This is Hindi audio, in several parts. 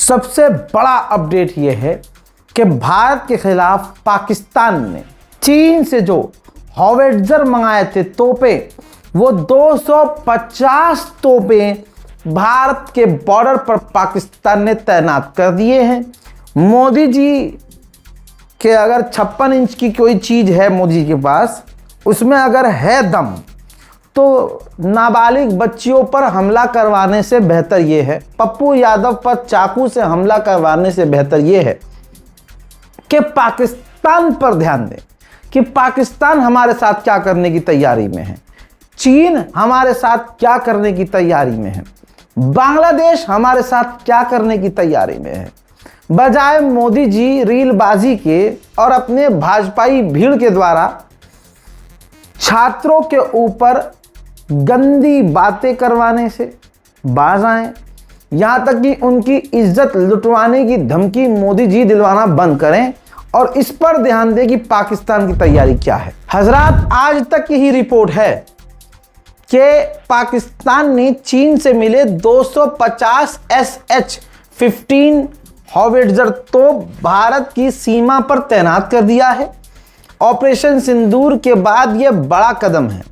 सबसे बड़ा अपडेट ये है कि भारत के खिलाफ पाकिस्तान ने चीन से जो हॉविट्जर मंगाए थे तोपें, वो 250 तोपें भारत के बॉर्डर पर पाकिस्तान ने तैनात कर दिए हैं। मोदी जी के अगर 56 इंच की कोई चीज़ है मोदी के पास, उसमें अगर है दम, तो नाबालिग बच्चियों पर हमला करवाने से बेहतर ये है, पप्पू यादव पर चाकू से हमला करवाने से बेहतर ये है कि पाकिस्तान पर ध्यान दें कि पाकिस्तान हमारे साथ क्या करने की तैयारी में है, चीन हमारे साथ क्या करने की तैयारी में है, बांग्लादेश हमारे साथ क्या करने की तैयारी में है। बजाय मोदी जी रीलबाजी के और अपने भाजपाई भीड़ के द्वारा छात्रों के ऊपर गंदी बातें करवाने से बाज आए, यहाँ तक कि उनकी इज्जत लुटवाने की धमकी मोदी जी दिलवाना बंद करें और इस पर ध्यान दें कि पाकिस्तान की तैयारी क्या है। हजरात, आज तक की ही रिपोर्ट है कि पाकिस्तान ने चीन से मिले 250 SH-15 हॉविट्जर तो भारत की सीमा पर तैनात कर दिया है। ऑपरेशन सिंदूर के बाद यह बड़ा कदम है।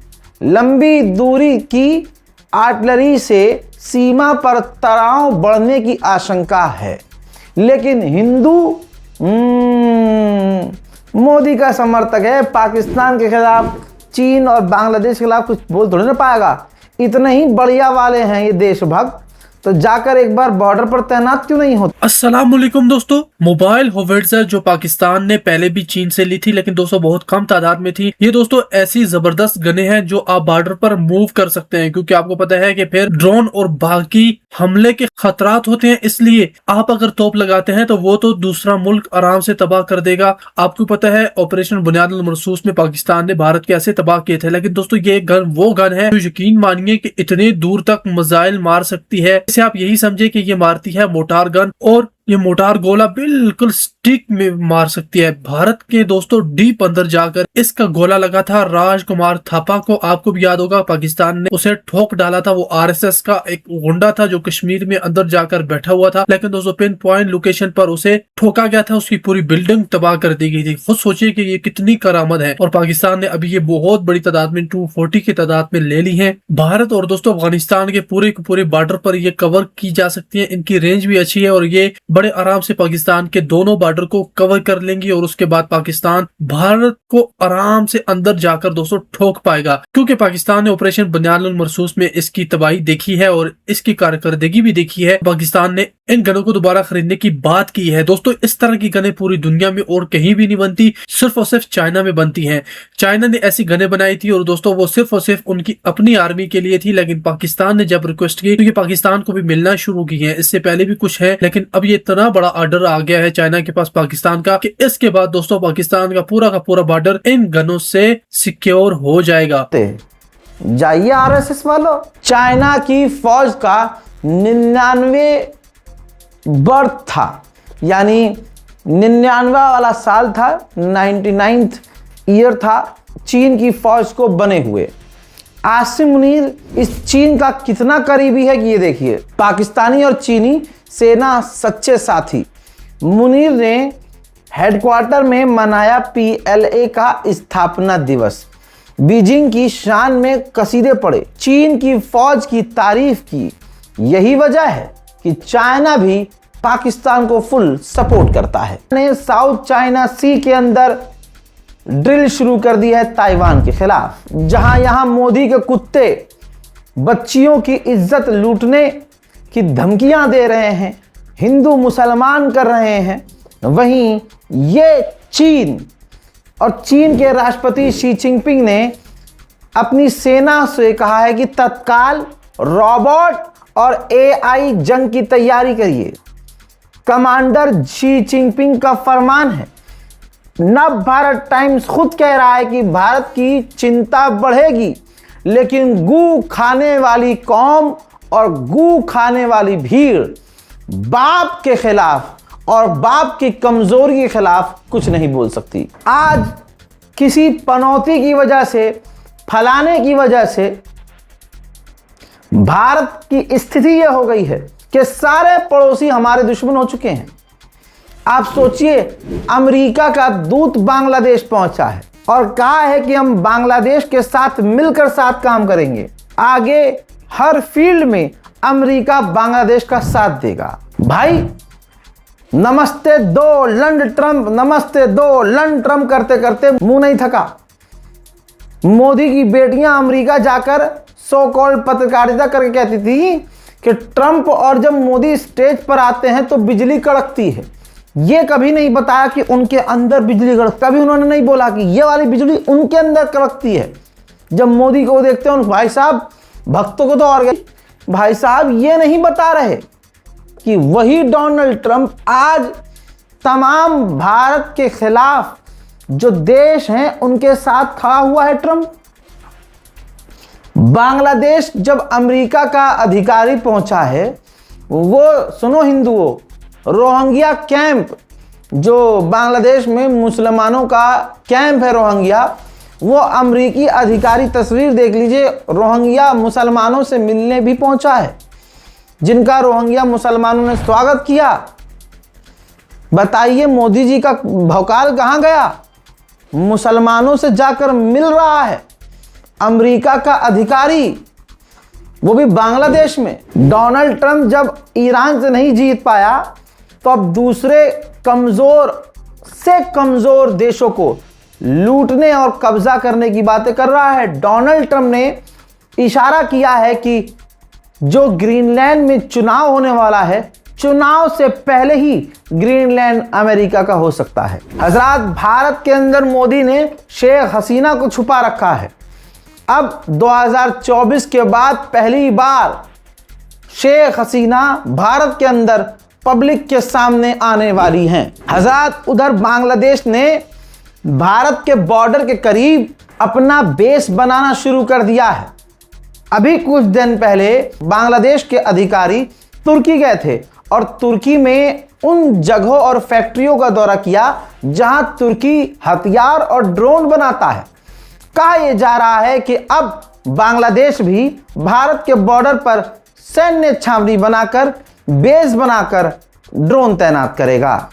लंबी दूरी की आर्टिलरी से सीमा पर तनाव बढ़ने की आशंका है, लेकिन हिंदू मोदी का समर्थक है, पाकिस्तान के खिलाफ, चीन और बांग्लादेश के खिलाफ कुछ बोल थोड़ी ना पाएगा। इतने ही बढ़िया वाले हैं ये देशभक्त, तो जाकर एक बार बॉर्डर पर तैनात क्यों नहीं होते। अस्सलाम वालेकुम दोस्तों, मोबाइल हॉविट्जर जो पाकिस्तान ने पहले भी चीन से ली थी, लेकिन दोस्तों बहुत कम तादाद में थी। ये दोस्तों ऐसी जबरदस्त गने हैं जो आप बॉर्डर पर मूव कर सकते हैं, क्योंकि आपको पता है कि फिर ड्रोन और बाकी हमले के खतरात होते हैं। इसलिए आप अगर तोप लगाते हैं तो वो तो दूसरा मुल्क आराम से तबाह कर देगा। आपको पता है ऑपरेशन बुनियादुल मरसूस में पाकिस्तान ने भारत के ऐसे तबाह किए थे, लेकिन दोस्तों ये गन वो गन है जो यकीन मानिए कि इतने दूर तक मिसाइल मार सकती है। इसे आप यही समझे कि ये मारती है मोटार गन, और ये मोटार गोला बिल्कुल स्टिक में मार सकती है। भारत के दोस्तों डीप अंदर जाकर इसका गोला लगा था राजकुमार थापा को। आपको भी याद होगा पाकिस्तान ने उसे ठोक डाला था। वो RSS का एक गुंडा था जो कश्मीर में अंदर जाकर बैठा हुआ था, लेकिन दोस्तों पिन पॉइंट लोकेशन पर उसे ठोका गया था, उसकी पूरी बिल्डिंग तबाह कर दी गई थी। खुद सोचिए कि ये कितनी करामत है। और पाकिस्तान ने अभी ये बहुत बड़ी तादाद में 240 की तादाद में ले ली है। भारत और दोस्तों अफगानिस्तान के पूरे बॉर्डर पर ये कवर की जा सकती है। इनकी रेंज भी अच्छी है और ये बड़े आराम से पाकिस्तान के दोनों बॉर्डर को कवर कर लेंगी, और उसके बाद पाकिस्तान भारत को आराम से अंदर जाकर दोस्तों ठोक पाएगा, क्योंकि पाकिस्तान ने ऑपरेशन बुनियादुल मरसूस में इसकी तबाही देखी है और इसकी कारकर्दगी भी देखी है। पाकिस्तान ने इन गनों को दोबारा खरीदने की बात की है। दोस्तों इस तरह की गनें पूरी दुनिया में और कहीं भी नहीं बनती, सिर्फ और सिर्फ चाइना में बनती हैं। चाइना ने ऐसी गनें बनाई थी और दोस्तों वो सिर्फ और सिर्फ उनकी अपनी आर्मी के लिए थी, लेकिन पाकिस्तान ने जब रिक्वेस्ट की, क्योंकि पाकिस्तान को भी मिलना शुरू की है, इससे पहले भी कुछ है, लेकिन अब ये इतना बड़ा ऑर्डर आ गया है चाइना के पास पाकिस्तान का कि इसके बाद दोस्तों पाकिस्तान का पूरा बॉर्डर इन गनों से सिक्योर हो जाएगा। जाइए RSS वालों, चाइना की फौज का 99 बर्थ था, यानी 99 वाला साल था, 99th ईयर था चीन की फौज को बने हुए। आसिम मुनीर इस चीन का कितना करीबी है कि ये देखिए। पाकिस्तानी और चीनी सेना सच्चे साथी। मुनीर ने हेडक्वार्टर में मनाया PLA का स्थापना दिवस, बीजिंग की शान में कसीदे पढ़े, चीन की फौज की तारीफ की। यही वजह है कि चाइना भी पाकिस्तान को फुल सपोर्ट करता है। ने साउथ चाइना सी के अंदर ड्रिल शुरू कर दी है ताइवान के खिलाफ, जहां यहां मोदी के कुत्ते बच्चियों की इज्जत लूटने की धमकियां दे रहे हैं, हिंदू मुसलमान कर रहे हैं, वहीं ये चीन और चीन के राष्ट्रपति शी जिनपिंग ने अपनी सेना से कहा है कि तत्काल रोबोट और AI जंग की तैयारी करिए। कमांडर शी जिनपिंग का फरमान है। नव भारत टाइम्स खुद कह रहा है कि भारत की चिंता बढ़ेगी, लेकिन गू खाने वाली कौम और गू खाने वाली भीड़ बाप के खिलाफ और बाप की कमजोरी के खिलाफ कुछ नहीं बोल सकती। आज किसी पनौती की वजह से, फलाने की वजह से भारत की स्थिति यह हो गई है कि सारे पड़ोसी हमारे दुश्मन हो चुके हैं। आप सोचिए, अमेरिका का दूत बांग्लादेश पहुंचा है और कहा है कि हम बांग्लादेश के साथ मिलकर साथ काम करेंगे। आगे हर फील्ड में अमेरिका बांग्लादेश का साथ देगा। भाई नमस्ते डोनाल्ड ट्रंप, नमस्ते डोनाल्ड ट्रंप करते करते मुंह नहीं थका। मोदी की बेटियां अमेरिका जाकर सो कॉल्ड पत्रकारिता करके कहती थी कि ट्रंप और जब मोदी स्टेज पर आते हैं तो बिजली कड़कती है। ये कभी नहीं बताया कि उनके अंदर बिजली कड़क, कभी उन्होंने नहीं बोला कि ये वाली बिजली उनके अंदर कड़कती है। जब मोदी को देखते हैं भाई साहब, भक्तों को तो और गई। भाई साहब ये नहीं बता रहे कि वही डोनाल्ड ट्रंप आज तमाम भारत के खिलाफ जो देश हैं उनके साथ खड़ा हुआ है। ट्रंप बांग्लादेश जब अमेरिका का अधिकारी पहुंचा है, वो सुनो हिंदुओं, रोहिंग्या कैंप जो बांग्लादेश में मुसलमानों का कैंप है रोहिंग्या, वो अमेरिकी अधिकारी, तस्वीर देख लीजिए, रोहिंग्या मुसलमानों से मिलने भी पहुंचा है, जिनका रोहिंग्या मुसलमानों ने स्वागत किया। बताइए मोदी जी का भौकाल कहां गया? मुसलमानों से जाकर मिल रहा है अमेरिका का अधिकारी, वो भी बांग्लादेश में। डोनाल्ड ट्रंप जब ईरान से नहीं जीत पाया तो अब दूसरे कमजोर से कमजोर देशों को लूटने और कब्जा करने की बातें कर रहा है। डोनाल्ड ट्रंप ने इशारा किया है कि जो ग्रीनलैंड में चुनाव होने वाला है, चुनाव से पहले ही ग्रीनलैंड अमेरिका का हो सकता है। हजरात, भारत के अंदर मोदी ने शेख हसीना को छुपा रखा है। अब 2024 के बाद पहली बार शेख हसीना भारत के अंदर पब्लिक के सामने आने वाली हैं। हजरात, उधर बांग्लादेश ने भारत के बॉर्डर के करीब अपना बेस बनाना शुरू कर दिया है। अभी कुछ दिन पहले बांग्लादेश के अधिकारी तुर्की गए थे और तुर्की में उन जगहों और फैक्ट्रियों का दौरा किया जहां तुर्की हथियार और ड्रोन बनाता है। कहा यह जा रहा है कि अब बांग्लादेश भी भारत के बॉर्डर पर सैन्य छावनी बनाकर, बेस बनाकर ड्रोन तैनात करेगा।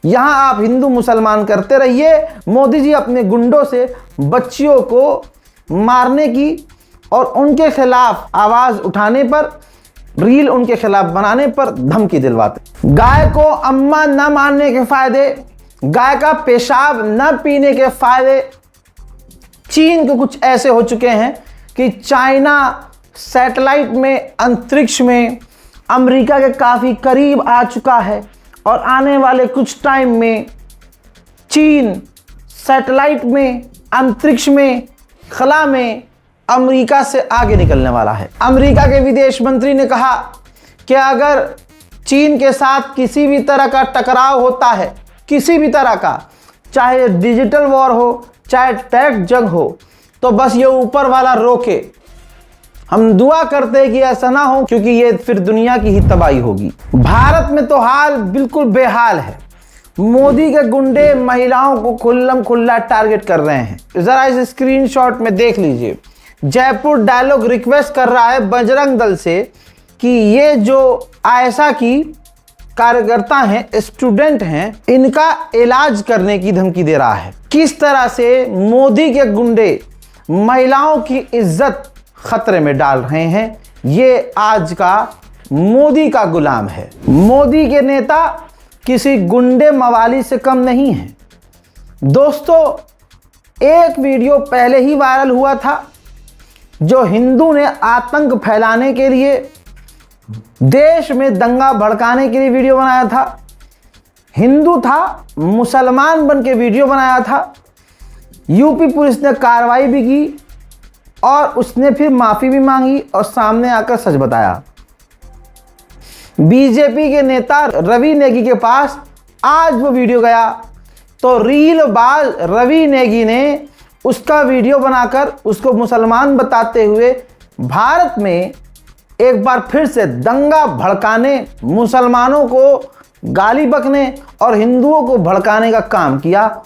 यहां आप हिंदू मुसलमान करते रहिए, मोदी जी अपने गुंडों से बच्चियों को मारने की और उनके खिलाफ आवाज उठाने पर, रील उनके खिलाफ बनाने पर धमकी दिलवाते। गाय को अम्मा न मानने के फायदे, गाय का पेशाब न पीने के फायदे चीन के कुछ ऐसे हो चुके हैं कि चाइना सैटेलाइट में, अंतरिक्ष में अमेरिका के काफी करीब आ चुका है और आने वाले कुछ टाइम में चीन सैटेलाइट में, अंतरिक्ष में, खला में अमेरिका से आगे निकलने वाला है। अमेरिका के विदेश मंत्री ने कहा कि अगर चीन के साथ किसी भी तरह का टकराव होता है, किसी भी तरह का, चाहे डिजिटल वॉर हो, चाहे टैक्स जंग हो, तो बस ये ऊपर वाला रोके। हम दुआ करते हैं कि ऐसा ना हो, क्योंकि ये फिर दुनिया की ही तबाही होगी। भारत में तो हाल बिल्कुल बेहाल है। मोदी के गुंडे महिलाओं को खुल्लम खुल्ला टारगेट कर रहे हैं। जरा इस स्क्रीनशॉट में देख लीजिए। जयपुर डायलॉग रिक्वेस्ट कर रहा है बजरंग दल से कि ये जो आयशा की कार्यकर्ता हैं, स्टूडेंट हैं, इनका इलाज करने की धमकी दे रहा है। किस तरह से मोदी के गुंडे महिलाओं की इज्जत खतरे में डाल रहे हैं, ये आज का मोदी का गुलाम है। मोदी के नेता किसी गुंडे मवाली से कम नहीं है। दोस्तों, एक वीडियो पहले ही वायरल हुआ था जो हिंदू ने आतंक फैलाने के लिए, देश में दंगा भड़काने के लिए वीडियो बनाया था। हिंदू था, मुसलमान बन के वीडियो बनाया था। यूपी पुलिस ने कार्रवाई भी की और उसने फिर माफी भी मांगी और सामने आकर सच बताया। बीजेपी के नेता रवि नेगी के पास आज वो वीडियो गया तो रीलबाज रवि नेगी ने उसका वीडियो बनाकर उसको मुसलमान बताते हुए भारत में एक बार फिर से दंगा भड़काने, मुसलमानों को गाली बकने और हिंदुओं को भड़काने का काम किया।